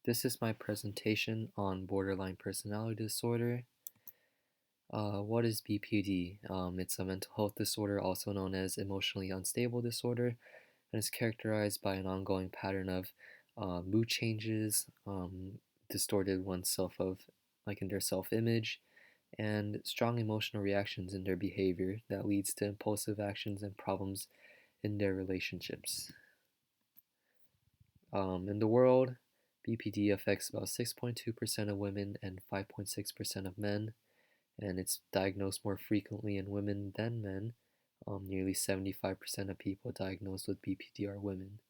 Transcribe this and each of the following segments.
This is my presentation on borderline personality disorder. What is BPD? It's a mental health disorder also known as emotionally unstable disorder, and it's characterized by an ongoing pattern of mood changes, distorted oneself of like in their self-image, and strong emotional reactions in their behavior that leads to impulsive actions and problems in their relationships. In the world, BPD affects about 6.2% of women and 5.6% of men, and it's diagnosed more frequently in women than men. Nearly 75% of people diagnosed with BPD are women.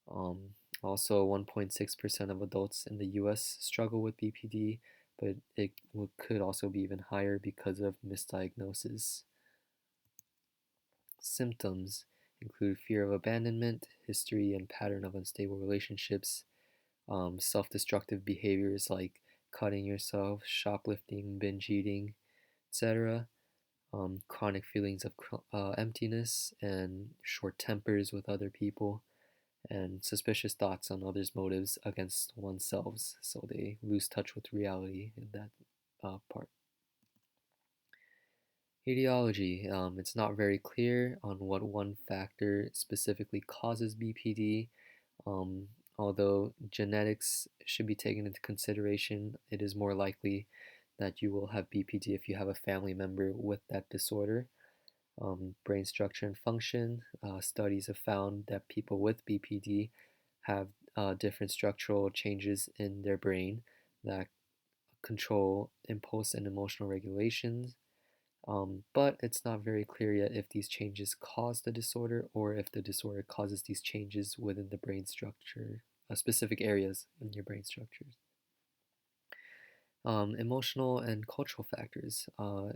Um, Also, 1.6% of adults in the US struggle with BPD, but could also be even higher because of misdiagnosis. Symptoms include fear of abandonment, history and pattern of unstable relationships, self-destructive behaviors like cutting yourself, shoplifting, binge eating, etc. Chronic feelings of emptiness and short tempers with other people, and suspicious thoughts on others' motives against oneself, so they lose touch with reality in that part. Etiology. It's not very clear on what one factor specifically causes BPD. Um, Although genetics should be taken into consideration, it is more likely that you will have BPD if you have a family member with that disorder. Brain structure and function. Studies have found that people with BPD have different structural changes in their brain that control impulse and emotional regulations. But it's not very clear yet if these changes cause the disorder or if the disorder causes these changes within the brain structure, specific areas in your brain structures. Emotional and cultural factors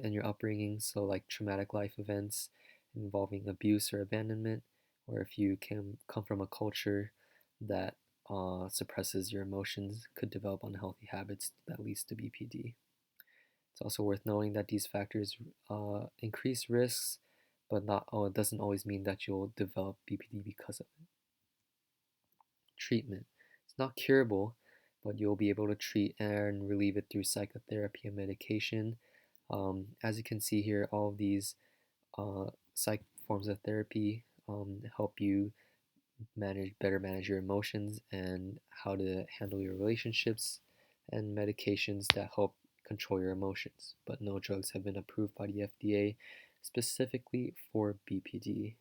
in your upbringing, so like traumatic life events involving abuse or abandonment, or if you can come from a culture that suppresses your emotions, could develop unhealthy habits that leads to BPD. It's also worth knowing that these factors increase risks, but it doesn't always mean that you'll develop BPD because of it. Treatment. It's not curable, but you'll be able to treat and relieve it through psychotherapy and medication. As you can see here, all of these psych forms of therapy help you better manage your emotions and how to handle your relationships, and medications that help control your emotions. But no drugs have been approved by the FDA specifically for BPD.